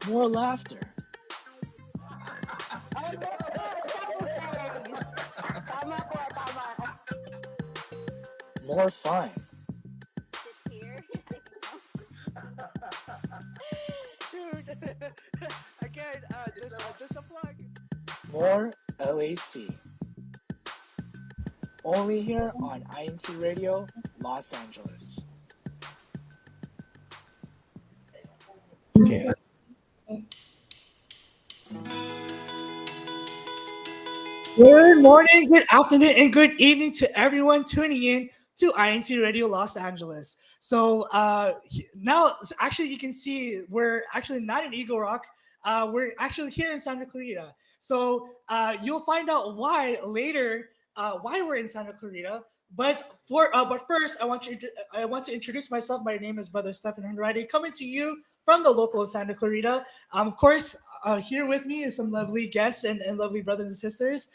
More laughter. More fun. Here. Dude, again, just a plug. More LAC. Only here on INCRadio Los Angeles. Okay. Good morning, good afternoon, and good evening to everyone tuning in to INCRadio Los Angeles. So now, actually, you can see we're actually not in Eagle Rock. We're actually here in Santa Clarita. So you'll find out why later, why we're in Santa Clarita. But first, I want to introduce myself. My name is Brother Stephen Henrique, coming to you from the local Santa Clarita. Of course, here with me is some lovely guests and lovely brothers and sisters.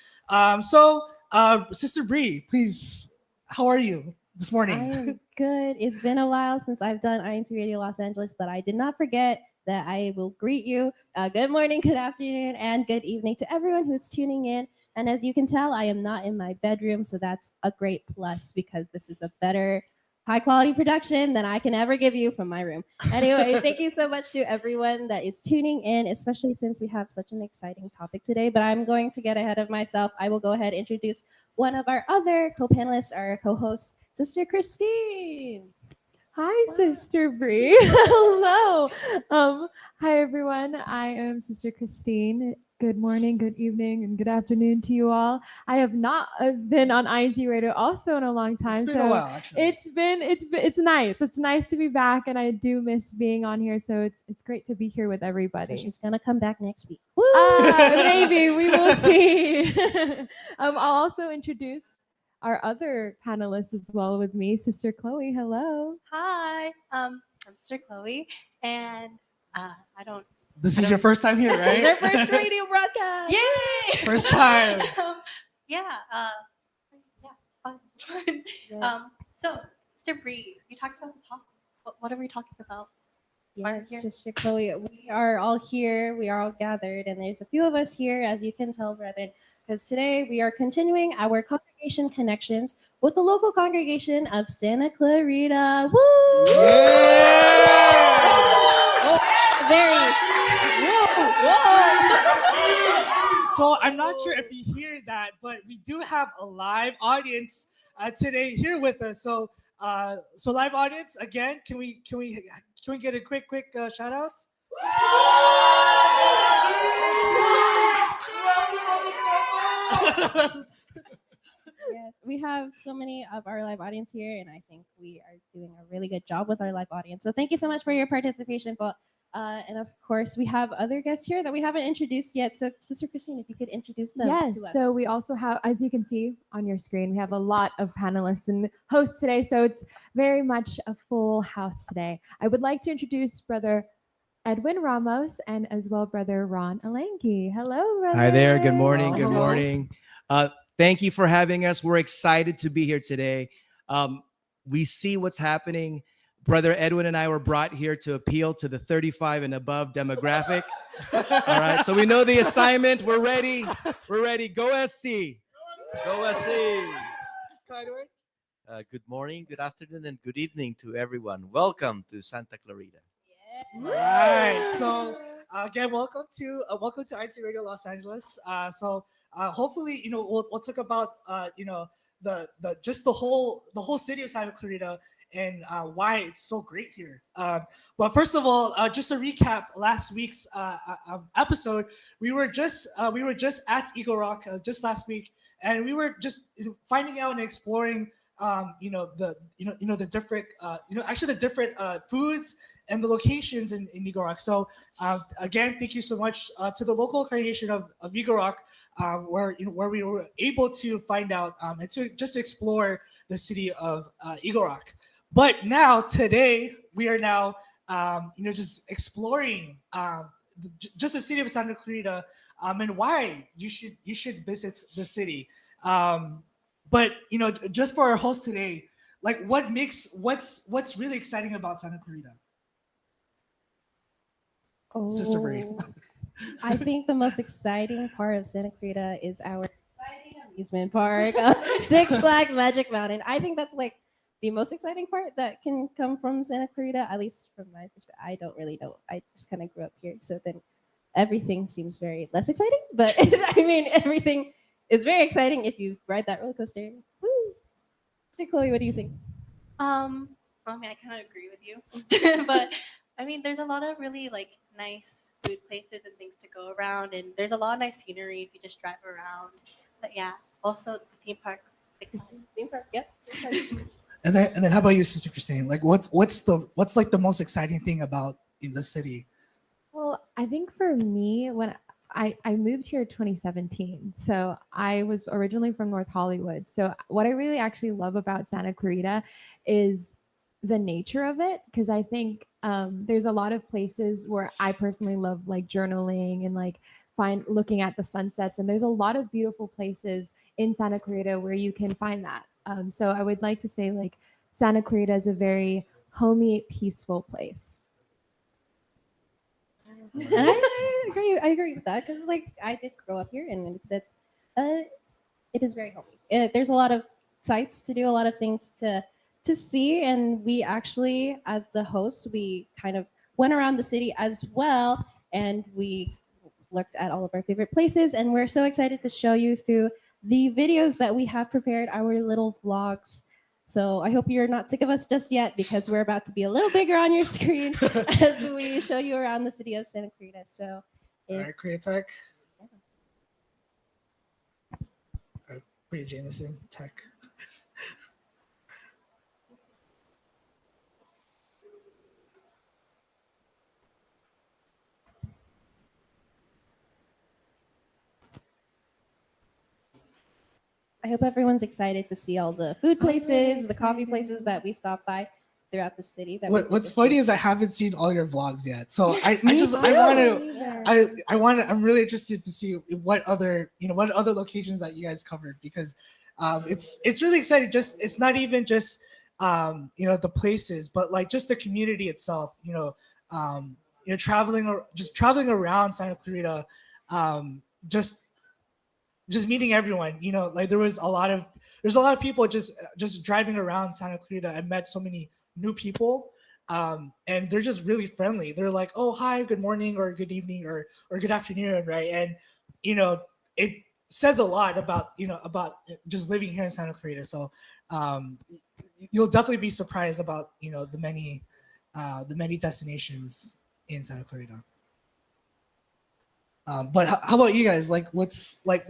Sister Bree, please, how are you this I morning? am good. It's been a while since I've done INCRadio Los Angeles, but I did not forget that I will greet you. Good morning, good afternoon, and good evening to everyone who's tuning in. And as you can tell, I am not in my bedroom, so that's a great plus because this is a better high quality production than I can ever give you from my room. Anyway, thank you so much to everyone that is tuning in, especially since we have such an exciting topic today. But I'm going to get ahead of myself. I will go ahead and introduce one of our other co-panelists, our co-host, Sister Christine. Hi, Sister Bree. Hello. Hi, everyone. I am Sister Christine. Good morning, good evening, and good afternoon to you all. I have not been on INC Radio also in a long time, It's been a while, actually. it's nice. It's nice to be back, and I do miss being on here. So it's great to be here with So everybody. she's gonna come back next week. Maybe we will see. I'll also introduce our other panelists as well with me, Sister Chloe. Hello. Hi, I'm Sister Chloe, and I don't. This is your first time here, It's right? our first radio broadcast. Yay! First time. Yeah. Fun. Yes. So, Sister Bree, you talked about the talk. What are we talking about? Yes, here? Sister Chloe, we are all here. We are all gathered, and there's a few of us here, as you can tell, brethren, because today we are continuing our congregation connections with the local congregation of Santa Clarita. Woo! Yeah! Very. Whoa! So I'm not sure if you hear that, but we do have a live audience today here with us. So live audience again. Can we get a quick shout out? Yes, we have so many of our live audience here, and I think we are doing a really good job with our live audience. So thank you so much for your participation. But and of course, we have other guests here that we haven't introduced yet. So, Sister Christine, if you could introduce them Yes, to us. so we also have, as you can see on your screen, we have a lot of panelists and hosts today. So it's very much a full house today. I would like to introduce Brother Edwin Ramos and as well Brother Ron Alenki. Hello, brother. Hi there. Good morning. Good Hello. morning. Thank you for having us. We're excited to be here today. We see what's happening. Brother Edwin and I were brought here to appeal to the 35 and above demographic. All right. So we know the assignment. We're ready. We're ready. Go SC. Go SC. Good morning, good afternoon, and good evening to everyone. Welcome to Santa Clarita. Right. So again, welcome to INCRadio Los Angeles. Hopefully, we'll talk about the whole city of Santa Clarita and why it's so great here. But first of all, just to recap last week's episode, we were just at Eagle Rock just last week, and we were just finding out and exploring the different the different foods and the locations in Eagle Rock. So again, thank you so much to the local congregation of Eagle Rock, where we were able to find out and to just explore the city of Eagle Rock. But now today we are now just exploring just the city of Santa Clarita and why you should visit the city. But just for our host today, like what's really exciting about Santa Clarita? Sister Brie. I think the most exciting part of Santa Clarita is our exciting amusement park, Six Flags Magic Mountain. I think that's like the most exciting part that can come from Santa Clarita, at least from my perspective. I don't really know. I just kind of grew up here, so then everything seems very less exciting. But I mean, everything is very exciting if you ride that roller coaster. Woo! So Chloe, what do you think? I mean, I kind of agree with you, but I mean, there's a lot of really like nice food places and things to go around, and there's a lot of nice scenery if you just drive around. But yeah, also the theme park. Theme park, yep. And then how about you, Sister Christine? Like what's like the most exciting thing about in the city? Well, I think for me, when I moved here 2017, so I was originally from North Hollywood. So what I really actually love about Santa Clarita is the nature of it, because I think there's a lot of places where I personally love like journaling and like looking at the sunsets, and there's a lot of beautiful places in Santa Clarita where you can find that. So I would like to say like Santa Clarita is a very homey, peaceful place. And I agree with that because like I did grow up here and it is very homey. There's a lot of sites to do, a lot of things to see, and we actually, as the host, we kind of went around the city as well, and we looked at all of our favorite places, and we're so excited to show you through the videos that we have prepared, our little vlogs. So I hope you're not sick of us just yet, because we're about to be a little bigger on your screen as we show you around the city of Santa Clarita. So, All right, Create Tech. All right, Bria Jameson, Tech. I hope everyone's excited to see all the food places, the coffee places that we stopped by throughout the city. What's funny is I haven't seen all your vlogs yet, so I'm really interested to see what other locations that you guys covered, because it's really exciting. It's not even just the places, but like just the community itself. Traveling around Santa Clarita, just meeting everyone. Like there's a lot of people just driving around Santa Clarita. I met so many new people, and they're just really friendly. They're like, oh, hi, good morning, or good evening, or good afternoon, right? And it says a lot about just living here in Santa Clarita. So you'll definitely be surprised about the many destinations in Santa Clarita. But how about you guys? Like, what's like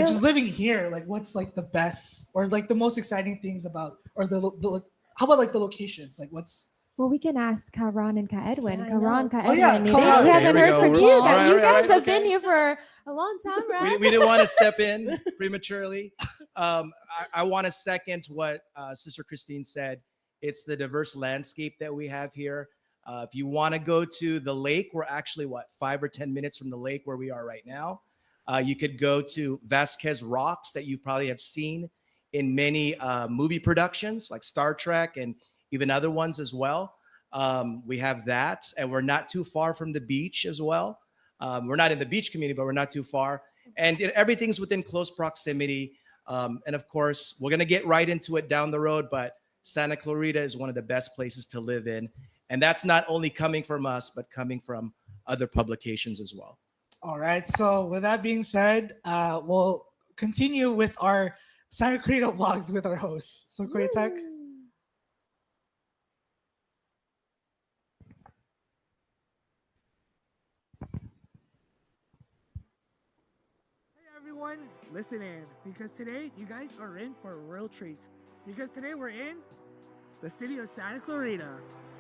just living here? Like, what's like the best or like the most exciting things about, or how about like the locations? Like, what's Well, we can ask Ron and Ka Edwin. Yeah, I Ron, know. Ka Oh, Edwin. yeah, We come on. haven't There we heard go. from We're- you all guys. right, You all guys right, have okay. been here for a long time, right? We didn't want to step in prematurely. I want to second what Sister Christine said. It's the diverse landscape that we have here. If you want to go to the lake, we're actually 5 or 10 minutes from the lake where we are right now. You could go to Vasquez Rocks that you probably have seen in many movie productions like Star Trek and even other ones as well. We have that, and we're not too far from the beach as well. We're not in the beach community, but we're not too far. And everything's within close proximity. And of course, we're going to get right into it down the road, but Santa Clarita is one of the best places to live in. And that's not only coming from us, but coming from other publications as well. All right. So with that being said, we'll continue with our Santa Clarita vlogs with our hosts. So Create Tech. Hey everyone, listen in, because today you guys are in for a real treat. Because today we're in the city of Santa Clarita.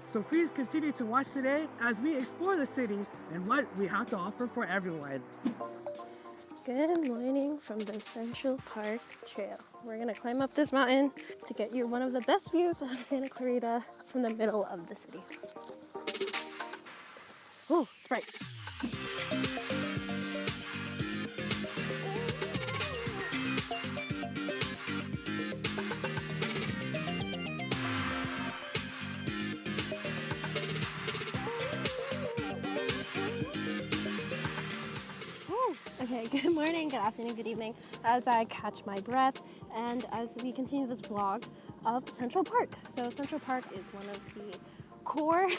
So please continue to watch today as we explore the city and what we have to offer for everyone. Good morning from the Central Park Trail. We're gonna climb up this mountain to get you one of the best views of Santa Clarita from the middle of the city. Oh, it's bright. Okay, good morning, good afternoon, good evening, as I catch my breath and as we continue this vlog of Central Park. So Central Park is one of the core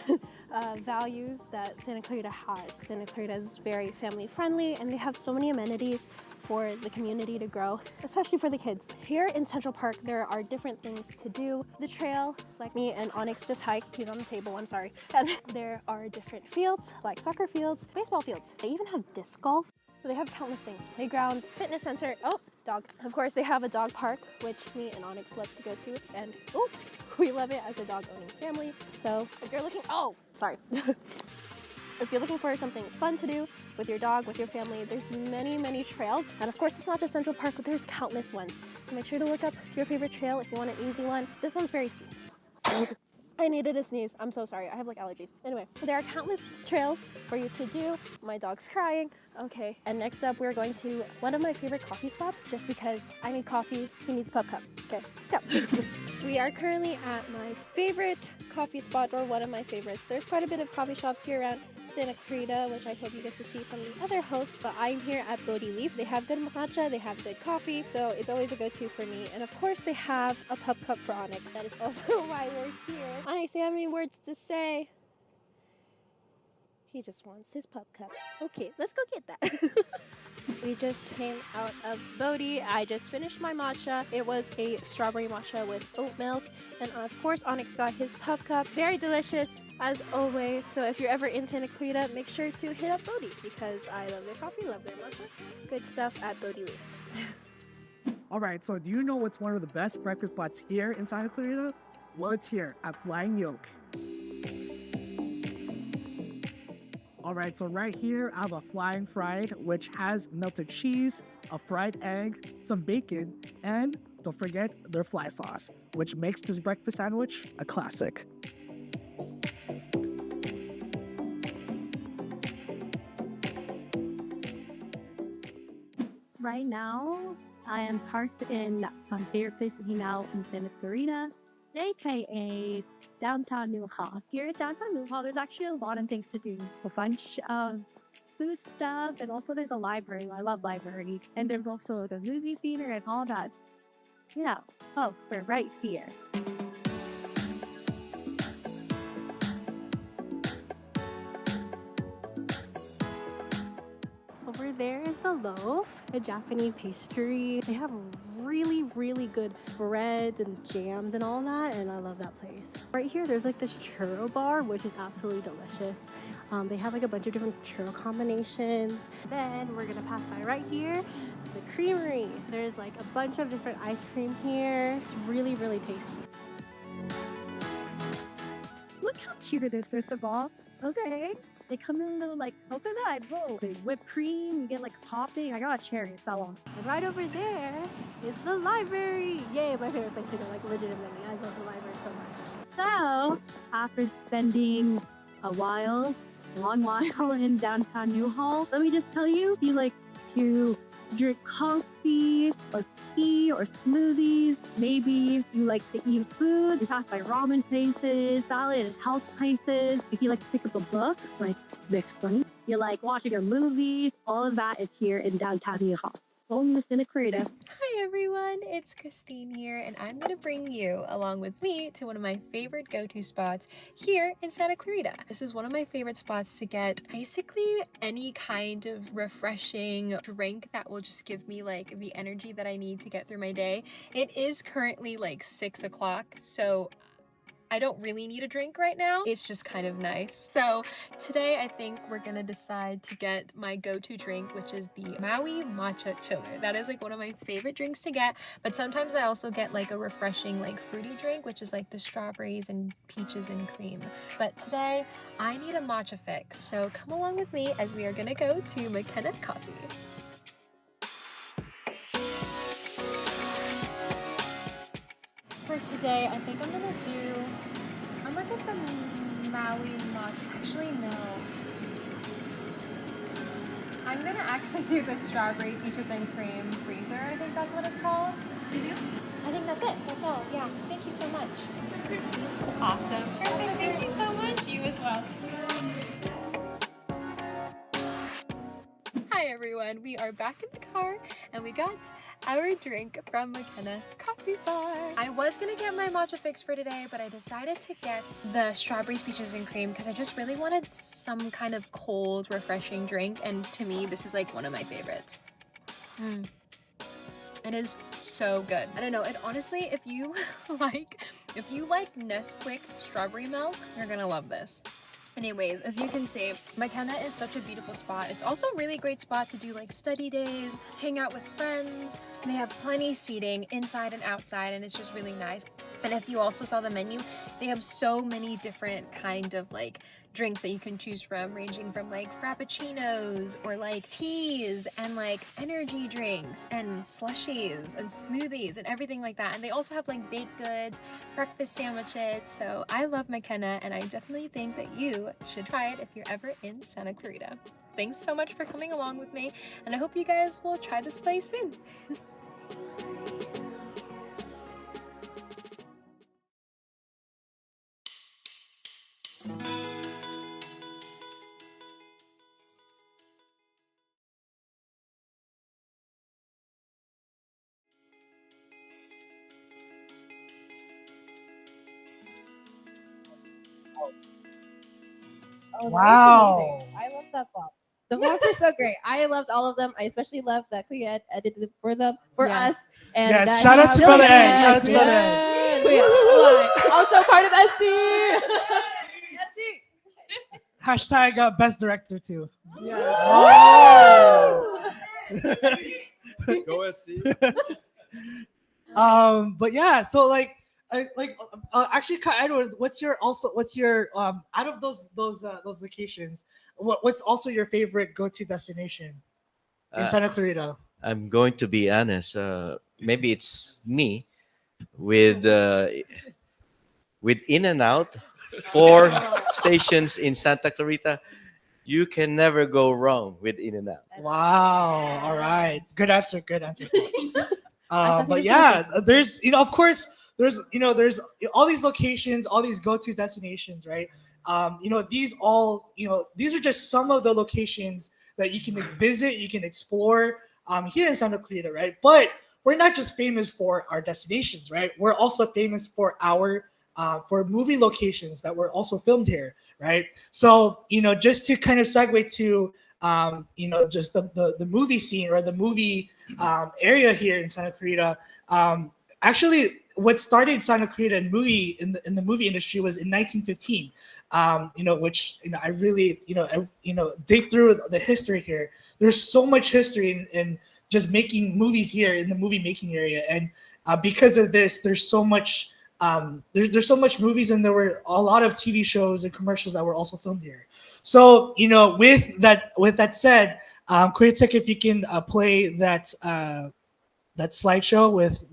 values that Santa Clarita has. Santa Clarita is very family friendly and they have so many amenities for the community to grow, especially for the kids. Here in Central Park, there are different things to do. The trail, like me and Onyx just hiked, he's on the table, I'm sorry. And there are different fields, like soccer fields, baseball fields. They even have disc golf. So they have countless things, playgrounds, fitness center, oh, dog. Of course, they have a dog park, which me and Onyx love to go to. And oh, we love it as a dog owning family. So if you're looking, oh, sorry. If you're looking for something fun to do with your dog, with your family, there's many, many trails. And of course, it's not just Central Park, but there's countless ones. So make sure to look up your favorite trail if you want an easy one. This one's very steep. I needed a sneeze. I'm so sorry. I have like allergies. Anyway, there are countless trails for you to do. My dog's crying. Okay. And next up, we're going to one of my favorite coffee spots just because I need coffee. He needs pup cup. Okay, let's go. We are currently at my favorite coffee spot, or one of my favorites. There's quite a bit of coffee shops here around Santa Clarita, which I hope you get to see from the other hosts. But I'm here at Bodhi Leaf. They have good matcha, they have good coffee, so it's always a go-to for me. And of course, they have a pup cup for Onyx. That is also why we're here. Onyx, do you have any words to say? He just wants his pup cup. Okay, let's go get that. We just came out of Bodhi. I just finished my matcha. It was a strawberry matcha with oat milk. And of course, Onyx got his pup cup. Very delicious, as always. So if you're ever in Santa Clarita, make sure to hit up Bodhi because I love their coffee, love their matcha. Good stuff at Bodhi Leaf. All right, so do you know what's one of the best breakfast spots here in Santa Clarita? Well, it's here at Flying Yolk. All right, so right here, I have a flying fried, which has melted cheese, a fried egg, some bacon, and don't forget their fly sauce, which makes this breakfast sandwich a classic. Right now, I am parked in my favorite place to hang out in Santa Clarita, aka downtown Newhall. Here at downtown Newhall, there's actually a lot of things to do. A bunch of food stuff, and also there's a library. I love library. And there's also the movie theater and all that. Yeah. Oh, we're right here. Over there is the Loaf, a Japanese pastry. They have really, really good breads and jams and all that, and I love that place. Right here, there's like this churro bar, which is absolutely delicious. They have like a bunch of different churro combinations. Then we're gonna pass by right here, the creamery. There's like a bunch of different ice cream here. It's really, really tasty. Look how cute it is, first of all. Okay. They come in a little like coconut, whoa, whipped cream, you get like topping. I got a cherry, it fell off. And right over there is the library. Yay, my favorite place to go, like legitimately. I love the library so much. So, after spending a long while in downtown Newhall, let me just tell you, if you like to drink coffee or tea or smoothies, maybe you like to eat food, you pass by ramen places, salad and health places, if you like to pick up a book, like this one, you like watching a movie, all of that is here in downtown Newhall. Home to Santa Clarita. Hi everyone, it's Christine here, and I'm going to bring you along with me to one of my favorite go-to spots here in Santa Clarita. This is one of my favorite spots to get basically any kind of refreshing drink that will just give me like the energy that I need to get through my day. It is currently like 6 o'clock, so I don't really need a drink right now. It's just kind of nice. So today I think we're gonna decide to get my go-to drink, which is the Maui Matcha Chiller. That is like one of my favorite drinks to get, but sometimes I also get like a refreshing like fruity drink, which is like the strawberries and peaches and cream. But today I need a matcha fix. So come along with me as we are gonna go to McKenna Coffee. For today, I think I'm gonna get the Maui matcha. Actually, no. I'm gonna actually do the strawberry peaches and cream freezer. I think that's what it's called. I think that's it. That's all. Yeah. Thank you so much. Awesome. Perfect. Thank you so much. You as well. Hi Hi everyone, we are back in the car and we got our drink from McKenna's Coffee Bar. I was gonna get my matcha fix for today, but I decided to get the strawberry peaches and cream because I just really wanted some kind of cold, refreshing drink, and to me, this is like one of my favorites. It is so good. I don't know, it honestly, if you like Nesquik strawberry milk, you're gonna love this. Anyways, as you can see, McKenna is such a beautiful spot. It's also a really great spot to do like study days, hang out with friends. They have plenty seating inside and outside, and it's just really nice. And if you also saw the menu, they have so many different kind of like drinks that you can choose from, ranging from like frappuccinos or like teas and like energy drinks and slushies and smoothies and everything like that. And they also have like baked goods, breakfast sandwiches. So I love McKenna, and I definitely think that you should try it if you're ever in Santa Clarita. Thanks so much for coming along with me, and I hope you guys will try this place soon. Oh, Wow. that was amazing. I love that vlog. The vlogs are so great. I loved all of them. I especially love that Kuya edited for Yes. us. And Yes, that shout he out to really Brother Ed. did Shout out nice to Brother videos. Ed. Kuya, Also part of SC. Hashtag best director too. Go SC. But yeah, so actually, Edward, what's your out of those locations, what's also your favorite go-to destination in Uh, Santa Clarita? I'm going to be honest. Maybe it's me with In and Out, 4 stations in Santa Clarita. You can never go wrong with In and Out. Wow. All right. Good answer. Good answer. thought he But was yeah, gonna say- there's of course there's all these locations, all these go-to destinations, right? These are just some of the locations that you can visit, you can explore here in Santa Clarita, right? But we're not just famous for our destinations, right? We're also famous for our for movie locations that were also filmed here, right? So just to kind of segue to just the movie scene or the movie area here in Santa Clarita. Actually, what started Santa Clarita in the movie industry was in 1915. Which I really dig through the history here. There's so much history in just making movies here in the movie making area, and because of this, there's so much. There's so much movies, and there were a lot of TV shows and commercials that were also filmed here. So with that said, Kritik, if you can play that slideshow with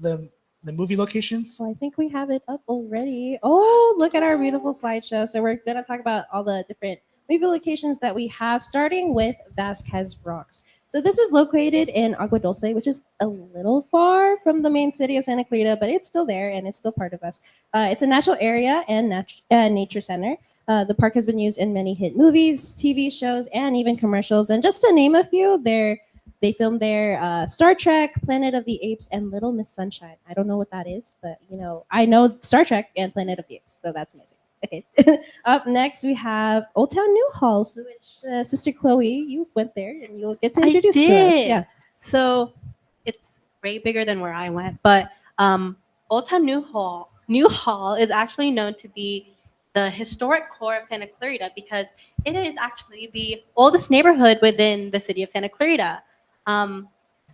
the movie locations. So I think we have it up already. Oh, look at our beautiful slideshow. So we're going to talk about all the different movie locations that we have, starting with Vasquez Rocks. So this is located in Agua Dulce, which is a little far from the main city of Santa Clarita, but it's still there and it's still part of us. It's a natural area and nature center. The park has been used in many hit movies, TV shows, and even commercials. And just to name a few, they filmed there Star Trek, Planet of the Apes, and Little Miss Sunshine. I don't know what that is, but I know Star Trek and Planet of the Apes, so that's amazing. Okay. Up next, we have Old Town Newhall, which Sister Chloe, you went there, and you'll get to introduce to us. Yeah. So it's way bigger than where I went, but Old Town Newhall is actually known to be the historic core of Santa Clarita because it is actually the oldest neighborhood within the city of Santa Clarita.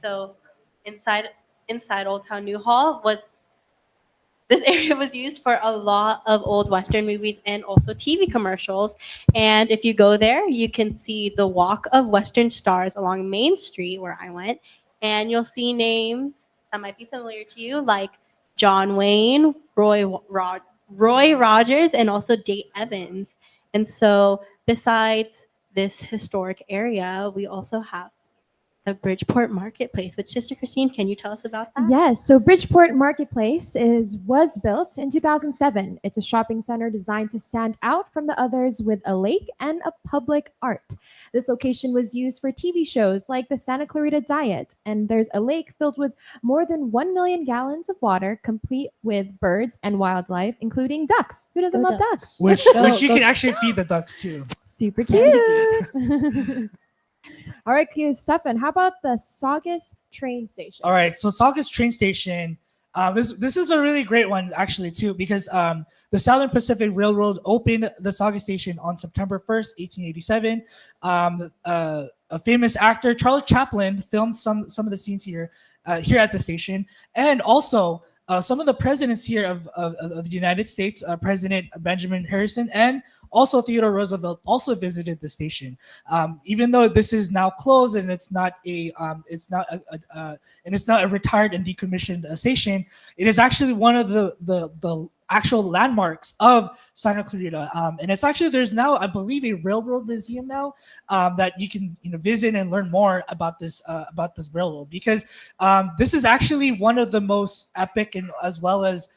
So inside Old Town Newhall this area was used for a lot of old Western movies and also TV commercials. And if you go there, you can see the Walk of Western Stars along Main Street where I went. And you'll see names that might be familiar to you, like John Wayne, Roy Rogers, and also Date Evans. And so besides this historic area, we also have the Bridgeport Marketplace, which Sister Christine, can you tell us about that? Yes, so Bridgeport Marketplace was built in 2007. It's a shopping center designed to stand out from the others with a lake and a public art. This location was used for TV shows like the Santa Clarita Diet, and there's a lake filled with more than 1 million gallons of water, complete with birds and wildlife, including ducks. Who doesn't Go love ducks? Which Go, you go. can actually feed the ducks too. Super cute. All right, Stefan, how about the Saugus train station? All right, so Saugus train station. This is a really great one actually too, because the Southern Pacific Railroad opened the Saugus station on September 1st, 1887. A famous actor, Charlie Chaplin, filmed some of the scenes here at the station, and also some of the presidents here of the United States, President Benjamin Harrison and also Theodore Roosevelt also visited the station. Even though this is now closed and it's not a retired and decommissioned station, it is actually one of the actual landmarks of Santa Clarita. And it's actually, there's now, I believe, a railroad museum now that you can visit and learn more about this railroad, because this is actually one of the most epic and as well as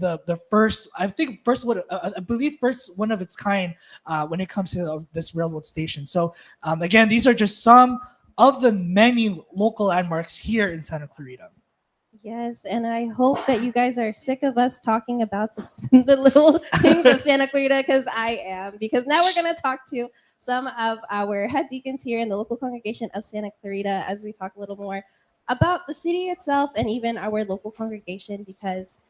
the first, I believe first one of its kind when it comes to this railroad station. So again, these are just some of the many local landmarks here in Santa Clarita. Yes, and I hope that you guys are sick of us talking about the little things of Santa Clarita, because I am. Because now we're going to talk to some of our head deacons here in the local congregation of Santa Clarita as we talk a little more about the city itself and even our local congregation, because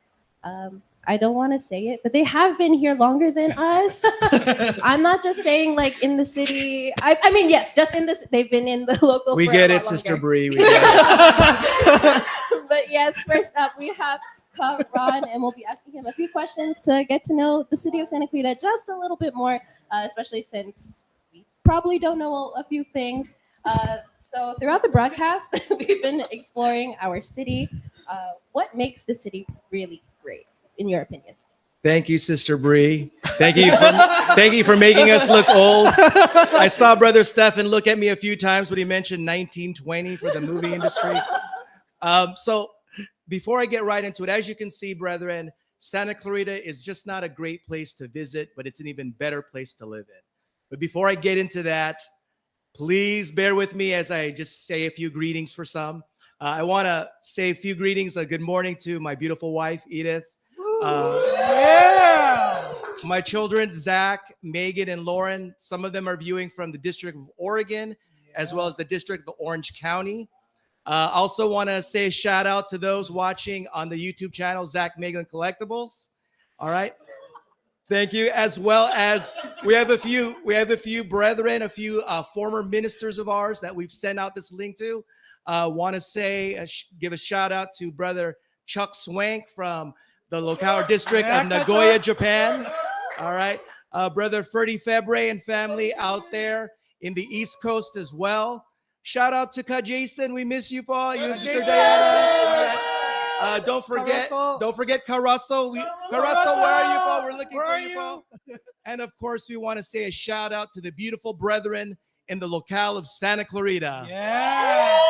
I don't want to say it, but they have been here longer than us. I'm not just saying like in the city. I mean, yes, just in this. They've been in the local. We for get a it, lot Sister longer. Bree. We get it. But yes, first up we have Ron, and we'll be asking him a few questions to get to know the city of Santa Clarita just a little bit more, especially since we probably don't know a few things. So throughout the broadcast, we've been exploring our city. What makes the city really great, in your opinion? Thank you, Sister Bree. Thank you for making us look old. I saw Brother Stefan look at me a few times when he mentioned 1920 for the movie industry. So before I get right into it, as you can see, brethren, Santa Clarita is just not a great place to visit, but it's an even better place to live in. But before I get into that, please bear with me as I just say a few greetings for some. I want to say a few greetings. A good morning to my beautiful wife, Edith. My children, Zach, Megan, and Lauren. Some of them are viewing from the District of Oregon, as well as the District of Orange County. Also want to say a shout out to those watching on the YouTube channel, Zach, Megan Collectibles. All right. Thank you. As well as we have a few brethren, a few former ministers of ours that we've sent out this link to. Want to say, give a shout out to Brother Chuck Swank from the local district of Nagoya, Japan. All right. Brother Ferdy Febre and family out there in the East Coast as well. Shout out to Ka Jason. We miss you, Paul. You and Sister Diana. Don't forget Carasso. Carasso, where are you, Paul? We're looking for you, Paul. And of course, we want to say a shout out to the beautiful brethren in the locale of Santa Clarita. Yeah.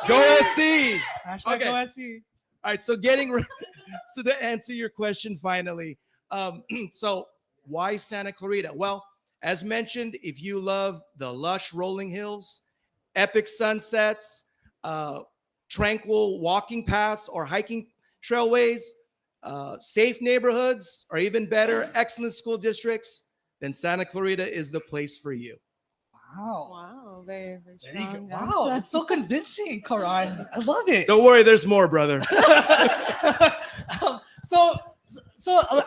Go SC. Hashtag Go SC. All right, so so to answer your question finally, so why Santa Clarita? Well, as mentioned, if you love the lush rolling hills, epic sunsets, tranquil walking paths or hiking trailways, safe neighborhoods, or even better, excellent school districts, then Santa Clarita is the place for you. Wow, very, very There you go. strong. Wow, answer. it's so convincing, Karan. I love it. Don't worry, there's more, brother. So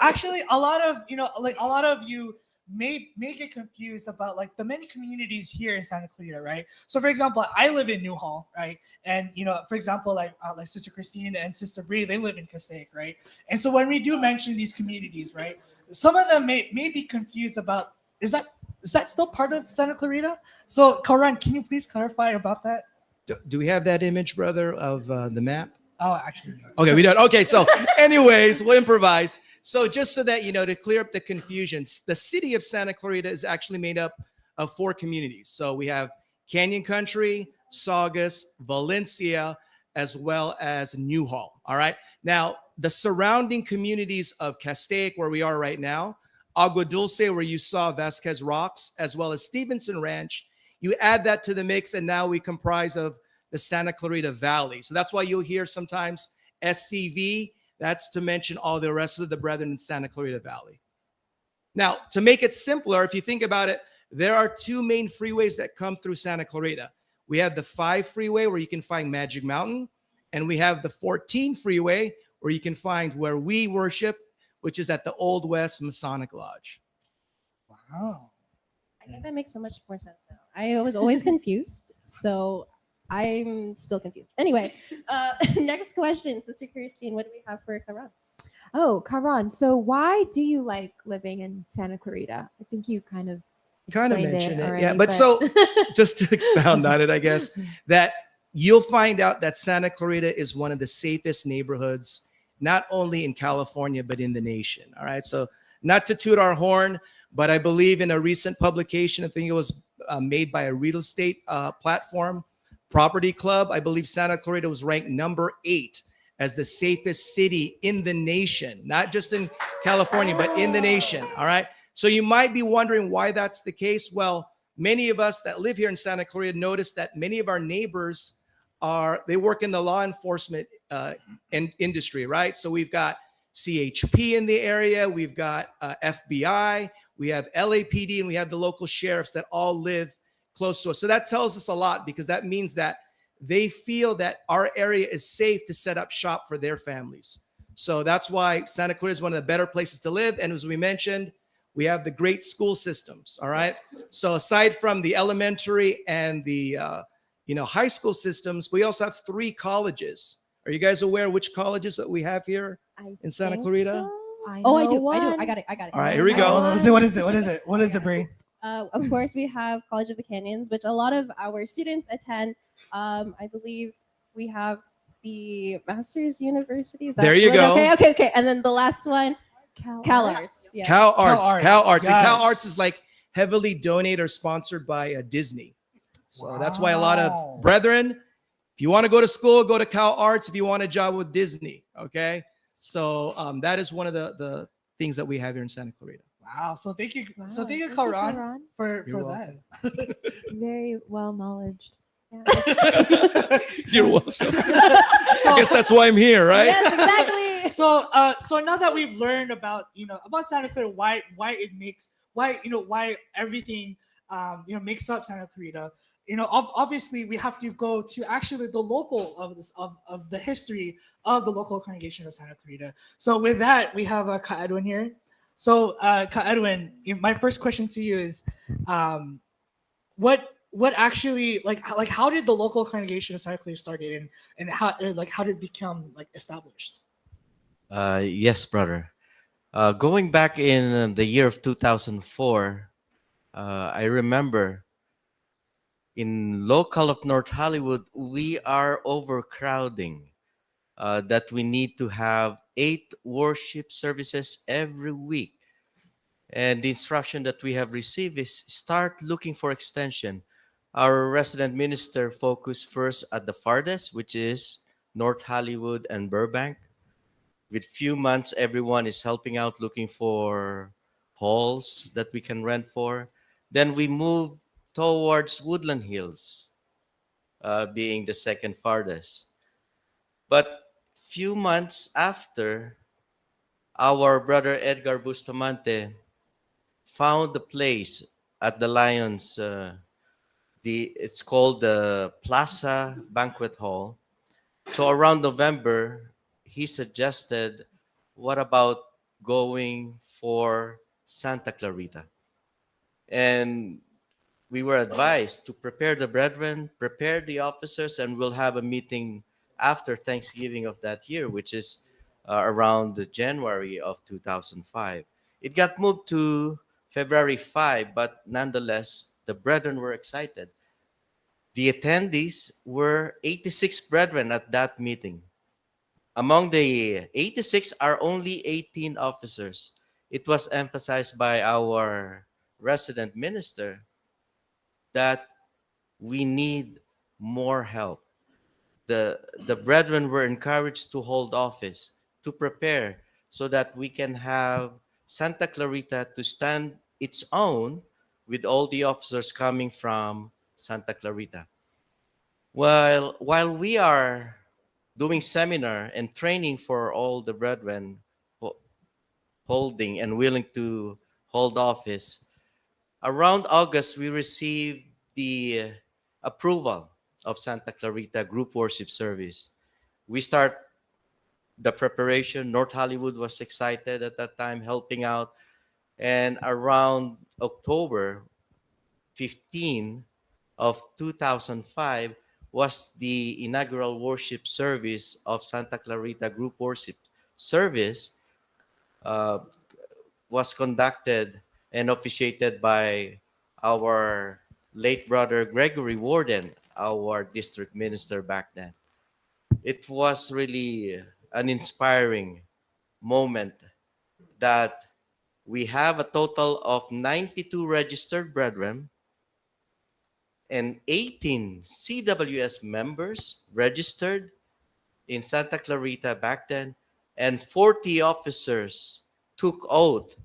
actually, a lot of you may get confused about like the many communities here in Santa Clarita, right? So for example, I live in Newhall, right? And for example, like Sister Christine and Sister Bree, they live in Passaic, right? And so when we do mention these communities, right, some of them may be confused about, is that still part of Santa Clarita? So Karan, can you please clarify about that? Do we have that image, brother, of the map? Oh, actually, no. Okay, we don't. Okay, so anyways, we'll improvise. So just so that, to clear up the confusion, the city of Santa Clarita is actually made up of 4 communities. So we have Canyon Country, Saugus, Valencia, as well as Newhall. All right. Now, the surrounding communities of Castaic, where we are right now, Agua Dulce, where you saw Vasquez Rocks, as well as Stevenson Ranch, you add that to the mix, and now we comprise of the Santa Clarita Valley. So that's why you'll hear sometimes SCV. That's to mention all the rest of the brethren in Santa Clarita Valley. Now, to make it simpler, if you think about it, there are two main freeways that come through Santa Clarita. We have the 5 freeway where you can find Magic Mountain, and we have the 14 freeway where you can find where we worship, which is at the Old West Masonic Lodge. Wow. I think that makes so much more sense now. I was always confused, so I'm still confused. Anyway, next question, Sister Christine, what do we have for Karan? Oh, Karan. So why do you like living in Santa Clarita? I think you kind of mentioned it. already, Yeah, but so just to expound on it, I guess, that you'll find out that Santa Clarita is one of the safest neighborhoods, not only in California, but in the nation. All right. So not to toot our horn, but I believe in a recent publication, I think it was made by a real estate platform, Property Club. I believe Santa Clarita was ranked number 8 as the safest city in the nation, not just in California, but in the nation. All right. So you might be wondering why that's the case. Well, many of us that live here in Santa Clarita notice that many of our neighbors they work in the law enforcement industry, right? So we've got CHP in the area, we've got FBI, we have LAPD, and we have the local sheriffs that all live close to us. So that tells us a lot, because that means that they feel that our area is safe to set up shop for their families. So that's why Santa Clarita is one of the better places to live. And as we mentioned, we have the great school systems. All right. So aside from the elementary and the high school systems, we also have 3 colleges. Are you guys aware which colleges that we have here in Santa Clarita? I do. I got it. All right, here we go. What is it, Brie? Of course, we have College of the Canyons, which a lot of our students attend. I believe we have the Masters University. Is that There you go. Okay. And then the last one, Cal Arts. Yeah. Cal Arts. Yes. And Cal Arts is like heavily donated or sponsored by Disney. So that's why a lot of brethren, if you want to go to school, go to Cal Arts. If you want a job with Disney, okay? So that is one of the things that we have here in Santa Clarita. Wow. So thank you. Wow. So thank you, Thank you, Karan, Karan. for You're that. very well knowledged. Yeah. You're welcome. I guess that's why I'm here, right? Yes, exactly. So now that we've learned about Santa Clarita, why everything makes up Santa Clarita. Obviously we have to go to actually the local of the history of the local congregation of Santa Clarita. So with that, we have Ka Edwin here. So Ka Edwin, my first question to you is, what actually how did the local congregation of Santa Clarita started, and how did it become established? Yes, brother. Going back in the year of 2004, I remember in local of North Hollywood, we are overcrowding. That we need to have 8 worship services every week. And the instruction that we have received is start looking for extension. Our resident minister focused first at the farthest, which is North Hollywood and Burbank. With few months, everyone is helping out looking for halls that we can rent for. Then we move towards Woodland Hills, being the second farthest. But few months after, our brother Edgar Bustamante found the place at the Lions. It's called the Plaza Banquet Hall. So around November, he suggested, what about going for Santa Clarita? And we were advised to prepare the brethren, prepare the officers, and we'll have a meeting after Thanksgiving of that year, which is around January of 2005. It got moved to February 5, but nonetheless, the brethren were excited. The attendees were 86 brethren at that meeting. Among the 86 are only 18 officers. It was emphasized by our resident minister that we need more help. The brethren were encouraged to hold office, to prepare, so that we can have Santa Clarita to stand its own with all the officers coming from Santa Clarita. While we are doing seminar and training for all the brethren ho- holding and willing to hold office, around August we received the approval of Santa Clarita group worship service. We start the preparation. North Hollywood was excited at that time, helping out. And around October 15 of 2005 was the inaugural worship service of Santa Clarita Group Worship Service, uh, was conducted and officiated by our late brother Gregory Warden, our district minister back then. It was really an inspiring moment that we have a total of 92 registered brethren and 18 CWS members registered in Santa Clarita back then, and 40 officers took oath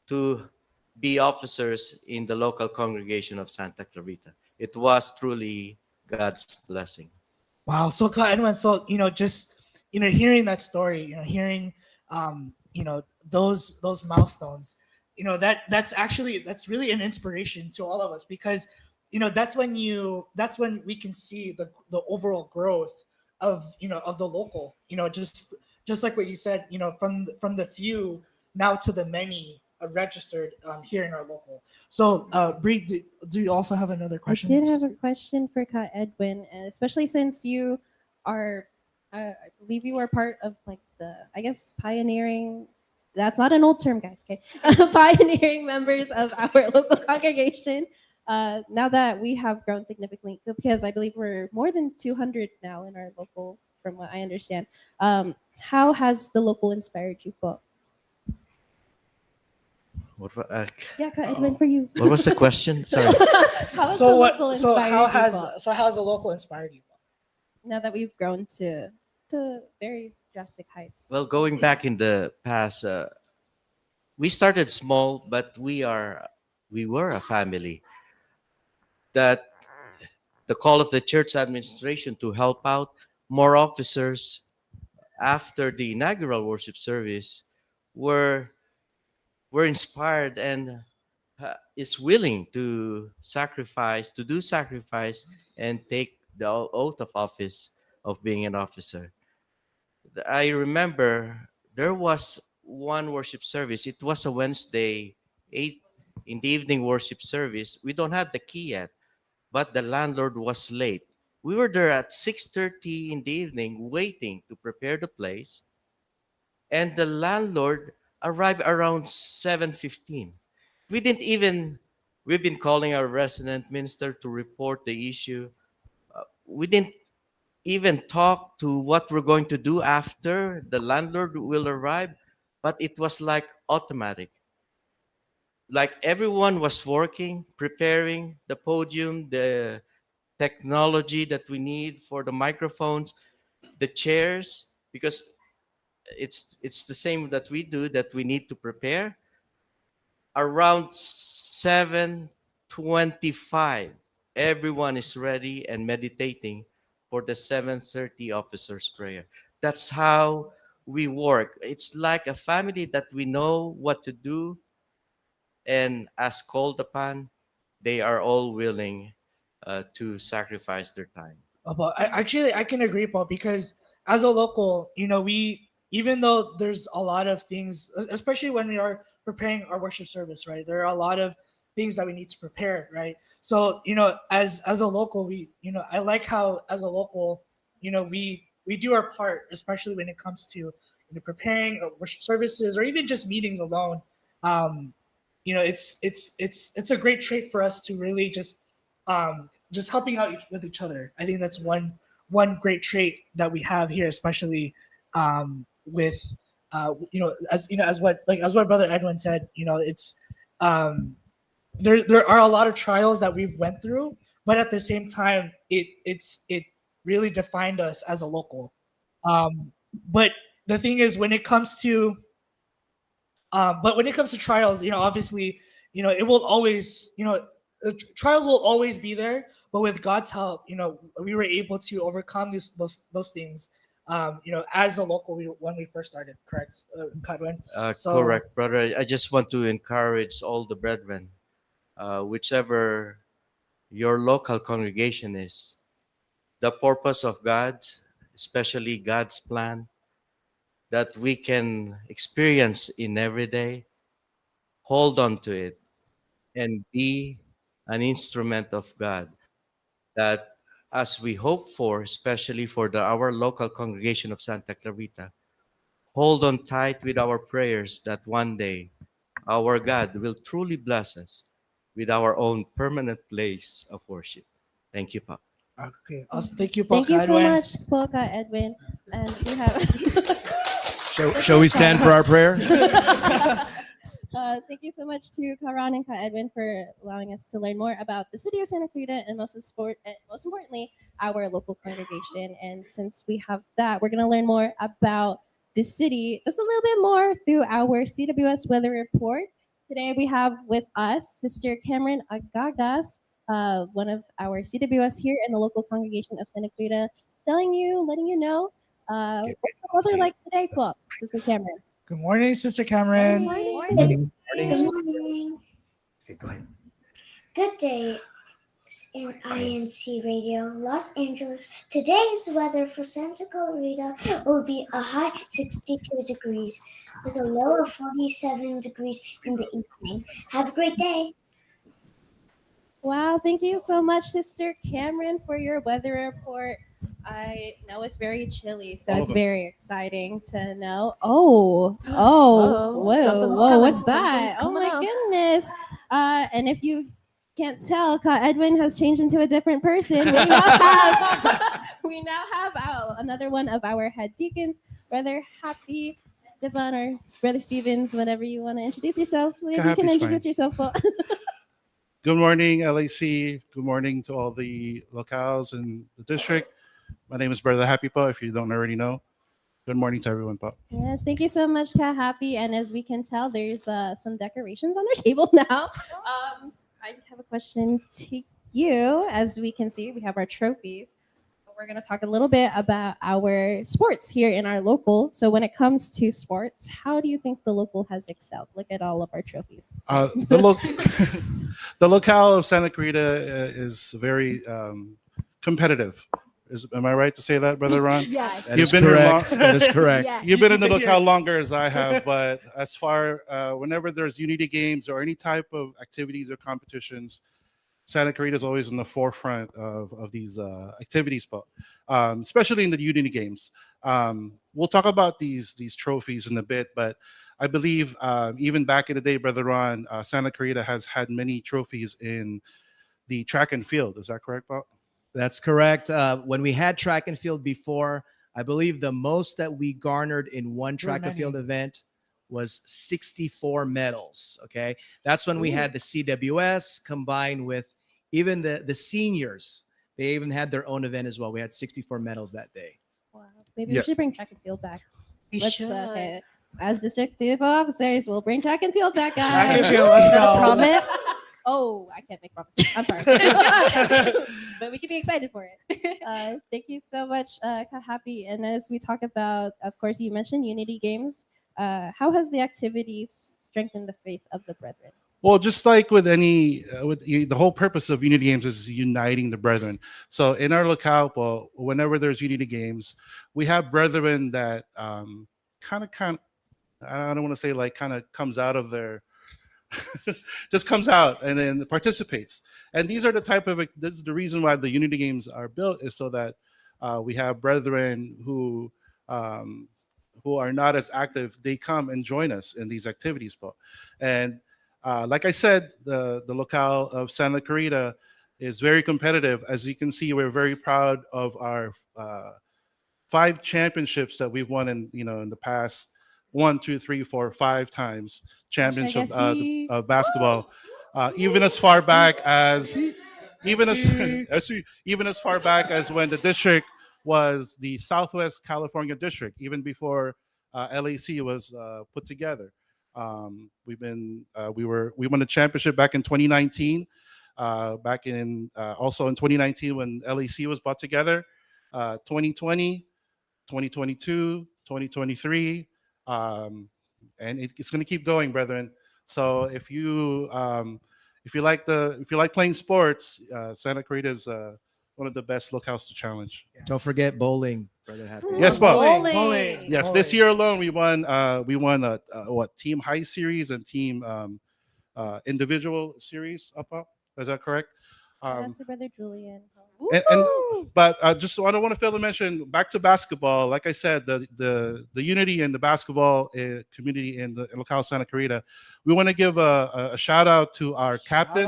to be officers in the local congregation of Santa Clarita. It was truly God's blessing. Wow. So, Edwin, so just hearing that story, hearing those milestones, that's really an inspiration to all of us, because that's when we can see the overall growth of the local, just like what you said, from the few now to the many registered here in our local. So, Bree, do you also have another question? I did have a question for Ka Edwin, especially since you are, I believe you were part of like the, I guess, pioneering. That's not an old term, guys. Okay, pioneering members of our local congregation. Now that we have grown significantly, because I believe we're more than 200 now in our local, from what I understand. How has the local inspired you po? Yeah, Ka Edwin, for you. What was the question? Sorry. How has the local inspired how you has po? how's the local inspired you? Now that we've grown to very drastic heights. Well, going back in the past, we started small, but we were a family. That the call of the church administration to help out more officers after the inaugural worship service were inspired and is willing to do sacrifice and take the oath of office of being an officer. I remember there was one worship service. It was a Wednesday, 8 in the evening worship service. We don't have the key yet, but the landlord was late. We were there at 6:30 in the evening waiting to prepare the place, and the landlord arrived around 7:15. We didn't even we've been calling our resident minister to report the issue. We didn't even talk to what we're going to do after the landlord will arrive, but it was like automatic. Like everyone was working, preparing the podium, the technology that we need for the microphones, the chairs, because it's the same that we do, that we need to prepare. Around 7:25, everyone is ready and meditating for the 7:30 officers prayer. That's how we work. It's like a family that we know what to do, and as called upon, they are all willing to sacrifice their time. But I can agree, Paul, because as a local, we, even though there's a lot of things, especially when we are preparing our worship service, right? There are a lot of things that we need to prepare, right? So, as a local, I like how as a local, we do our part, especially when it comes to preparing our worship services or even just meetings alone. It's a great trait for us to really just helping out with each other. I think that's one great trait that we have here, especially with as what Brother Edwin said. It's there are a lot of trials that we've went through, but at the same time, it really defined us as a local. But the thing is, when it comes to trials, obviously, it will always, trials will always be there. But with God's help, we were able to overcome those things. As a local, when we first started, correct, Kadwin? So Correct, brother. I just want to encourage all the brethren, whichever your local congregation is, the purpose of God's, especially God's plan that we can experience in every day, hold on to it and be an instrument of God that as we hope for, especially for our local congregation of Santa Clarita, hold on tight with our prayers that one day our God will truly bless us with our own permanent place of worship. Thank you, Pop. okay, also thank you, Paul Thank you so Kadwin. much, Polka Edwin. And we have. Shall we stand for our prayer? Thank you so much to Karan and Ka Edwin for allowing us to learn more about the city of Santa Clarita and most importantly, our local congregation. And since we have that, we're going to learn more about the city just a little bit more through our CWS weather report. Today we have with us Sister Cameron Agagas, one of our CWS here in the local congregation of Santa Clarita, letting you know what's the weather like today, Plum, Sister Cameron. Good morning, Sister Cameron. Morning. Good morning. Good day in INCRadio Los Angeles. Today's weather for Santa Clarita will be a high 62 degrees with a low of 47 degrees in the evening. Have a great day. Wow, thank you so much, Sister Cameron, for your weather report. I know it's very chilly, so it's very exciting to know. Whoa, Something's coming. what's that? Something's Oh my coming out. goodness. And if you can't tell, Ka Edwin has changed into a different person. We now have another one of our head deacons, Brother Happy, Stefan, or Brother Stevens, whatever you want to introduce yourself. So if you can Happy's introduce yourself. Well. Good morning, LAC. Good morning to all the locales in the district. My name is Brother Happy Po, if you don't already know. Good morning to everyone, Po. Yes, thank you so much, Ka Happy. And as we can tell, there's some decorations on our table now. I just have a question to you. As we can see, we have our trophies. We're going to talk a little bit about our sports here in our local. So when it comes to sports, how do you think the local has excelled? Look at all of our trophies. The locale of Santa Clarita is very competitive. Am I right to say that, Brother Ron? Yes. That You've is been here correct. long- That is correct. Yes. You've been in the locale longer as I have, but as far whenever there's unity games or any type of activities or competitions, Santa Clarita is always in the forefront of these activities, especially in the unity games. We'll talk about these trophies in a bit, but I believe even back in the day, Brother Ron, Santa Clarita has had many trophies in the track and field. Is that correct, Bob? That's correct. When we had track and field before, I believe the most that we garnered in one track and field event was 64 medals. Okay. That's when we had the CWS combined with even the seniors. They even had their own event as well. We had 64 medals that day. Wow. Maybe Yeah. we should bring track and field back. We Let's, should. okay. As district CFO officers, we'll bring track and field back, guys. Track and field, let's go. Promise? Oh, I can't make promises. I'm sorry. But we can be excited for it. Thank you so much, Happy. And as we talk about, of course, you mentioned Unity Games. How has the activities strengthened the faith of the brethren? Well, just like with the whole purpose of Unity Games is uniting the brethren. So in our locale, well, whenever there's Unity Games, we have brethren that kind of, I don't want to say like kind of comes out of their, just comes out and then participates. And these are the this is the reason why the Unity Games are built, is so that we have brethren who are not as active, they come and join us in these activities. And like I said, the locale of Santa Clarita is very competitive. As you can see, we're very proud of our 5 championships that we've won in the past 1, 2, 3, 4, 5 times championships of basketball. Even as far back as even SC. even as far back as when the district was the Southwest California district, even before LAC was put together. We won the championship back in 2019. Back in also in 2019 when LAC was brought together. 2020, 2022, 2023, and it's going to keep going, brethren. So if you like playing sports, Santa Clarita is one of the best locales to challenge. Don't forget bowling, brother. Happy. Yes, Bob. Bowling. Yes, this year alone we won a team high series and team individual series up. Is that correct? Shout out to Brother Julian. But just I don't want to fail to mention back to basketball. Like I said, the unity in the basketball community in the locale Santa Clarita. We want to give a shout out to our captain.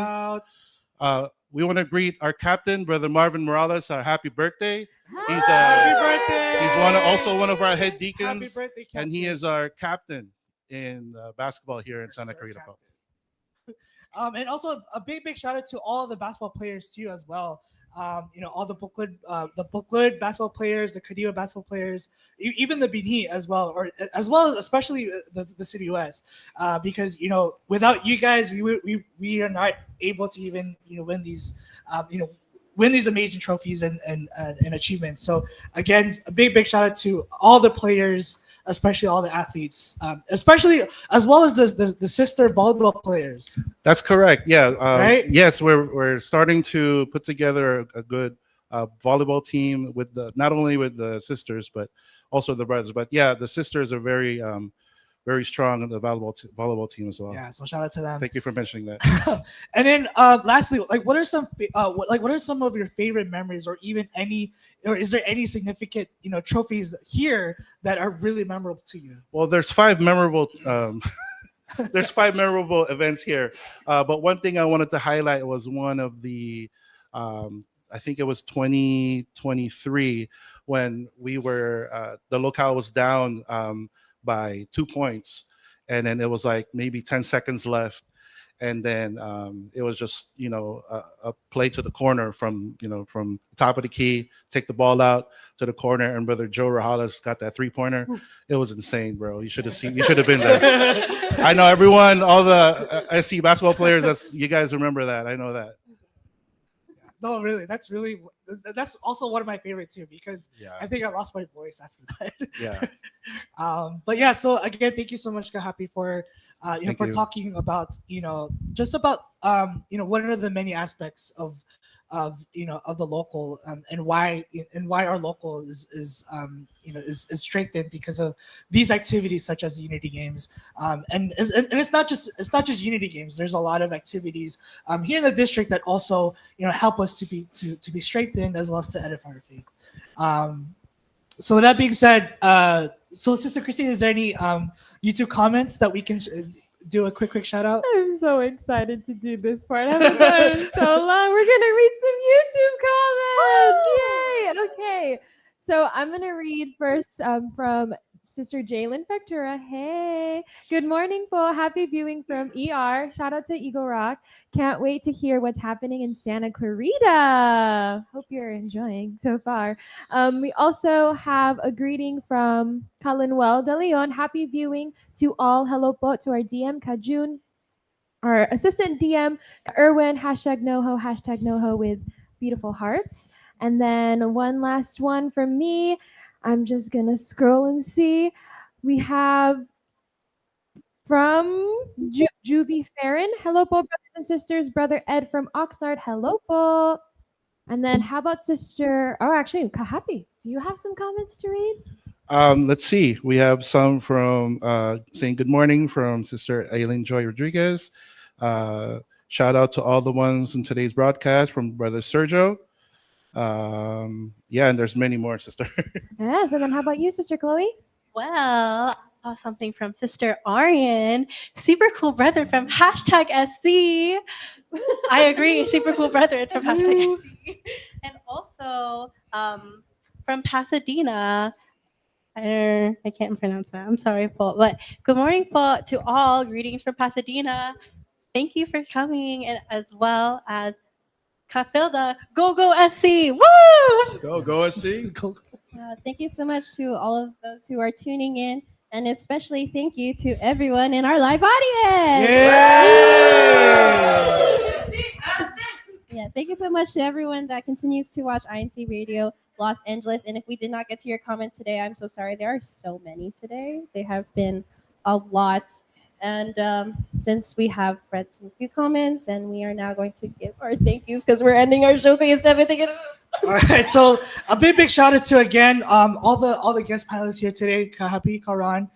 We want to greet our captain, Brother Marvin Morales. Our happy birthday! Happy birthday! He's also one of our head deacons, Happy birthday, and he is our captain in basketball here in Santa Clarita. And also a big shout out to all the basketball players too as well. All the booklet basketball players, the Kadima basketball players, even the Bini as well, as well as especially the City West, because without you guys, we are not able to even win these amazing trophies and achievements. So again, a big shout out to all the players, especially all the athletes, especially as well as the sister volleyball players. That's correct. Yeah. Right? Yes, we're starting to put together a good volleyball team with not only with the sisters but also the brothers. But yeah, the sisters are very strong in the volleyball team as well. Yeah. So shout out to them. Thank you for mentioning that. And then lastly, what are some of your favorite memories, or is there any significant trophies here that are really memorable to you? Well, there's 5 memorable there's 5 memorable events here, but one thing I wanted to highlight was one of the I think it was 2023 when we were the locale was down by 2 points, and then it was like maybe 10 seconds left, and then it was just a play to the corner from the top of the key, take the ball out to the corner, and Brother Joe Rajales got that 3-pointer. It was insane, bro. You should have been there. I know everyone, all the SC basketball players, you guys remember that. I know that. No, really, that's also one of my favorite too, because I think I lost my voice after that. Yeah. But yeah, so again, thank you so much, Kahapi, for talking about just about what are the many aspects of the local, and why our local is strengthened because of these activities such as Unity Games, and it's not just Unity Games. There's a lot of activities here in the district that also help us to be strengthened as well as to edify our faith. So with that being said, so Sister Christine, is there any YouTube comments that we can do a quick shout out? I'm so excited to do this part. I haven't done it in so long. We're gonna read some YouTube comments. Yay! Okay, so I'm gonna read first from Sister Jalen Factura. Hey, good morning, po. Happy viewing from ER. Shout out to Eagle Rock. Can't wait to hear what's happening in Santa Clarita. Hope you're enjoying so far. We also have a greeting from Calinwell de Leon. Happy viewing to all. Hello po to our DM, Kajun, our assistant DM, Erwin, #NoHo with beautiful hearts. And then one last one from me. I'm just going to scroll and see. We have from Juvie Farron. Hello po, brothers and sisters. Brother Ed from Oxnard. Hello po. And then how about Sister, actually, Kahapi, do you have some comments to read? Let's see. We have some from saying good morning from Sister Aileen Joy Rodriguez. Shout out to all the ones in today's broadcast from Brother Sergio. And there's many more, Sister. Yes, and then how about you, Sister Chloe? Well, something from Sister Arian. Super cool brother from #SC. I agree. Super cool brother from #SC. And also from Pasadena. I can't pronounce that. I'm sorry, Paul. But good morning, Paul, to all. Greetings from Pasadena. Thank you for coming, and as well as Kapilda, go SC! Woo! Let's go SC. Thank you so much to all of those who are tuning in, and especially thank you to everyone in our live audience. Yeah, thank you so much to everyone that continues to watch INC Radio Los Angeles. And if we did not get to your comment today, I'm so sorry. There are so many today. There have been a lot. And since we have read some few comments, and we are now going to give our thank yous because we're ending our show. Can you step in to get All right, so a big shout out to again all the guest panelists here today, Kahapi, Karan,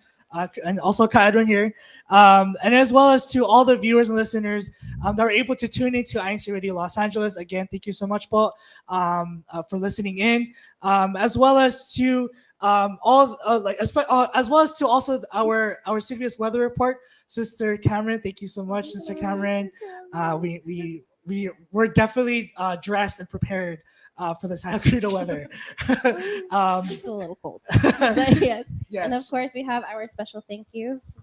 and also Ka Edwin here, and as well as to all the viewers and listeners that were able to tune into INC Radio Los Angeles. Again, thank you so much, Paul, for listening in, as well as to as well as to also our serious weather report, Sister Cameron. Thank you so much, Sister Cameron. We're definitely dressed and prepared for the Santa Clarita weather. It's a little cold. But yes. Yes. And of course, we have our special thank yous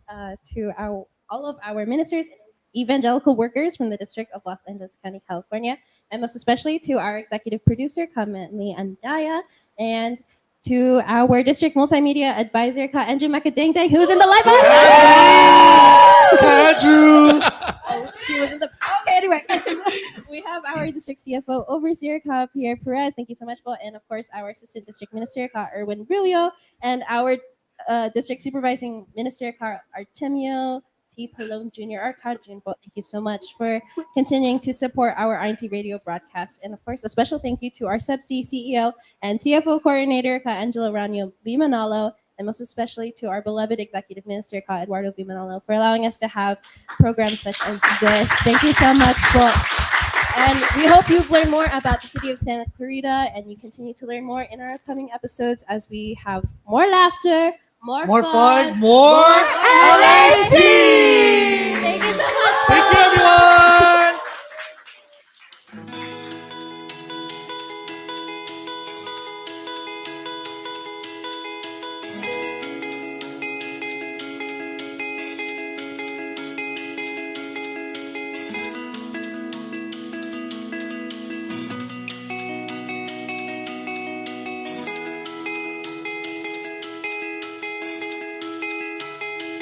to all of our ministers and evangelical workers from the District of Los Angeles County, California, and most especially to our executive producer, Kametli Andaya, and to our district multimedia advisor, Ka Andrew Makadengdeng, who's in the live audience. Andrew! Oh, she was in the. Okay, anyway. We have our district CFO overseer, Ka Pierre Perez. Thank you so much, Paul. And of course, our assistant district minister, Ka Erwin Brillo, and our district supervising minister, Ka Artemio T. Palone Jr., our Ka Junpo. Thank you so much for continuing to support our INT radio broadcast. And of course, a special thank you to our Subsea CEO and CFO coordinator, Ka Angelo Ranyo Bimanalo, and most especially to our beloved executive minister, Ka Eduardo Bimanalo, for allowing us to have programs such as this. Thank you so much, Paul. And we hope you've learned more about the city of Santa Clarita, and you continue to learn more in our upcoming episodes as we have more laughter, more fun, more LAC! Thank you so much.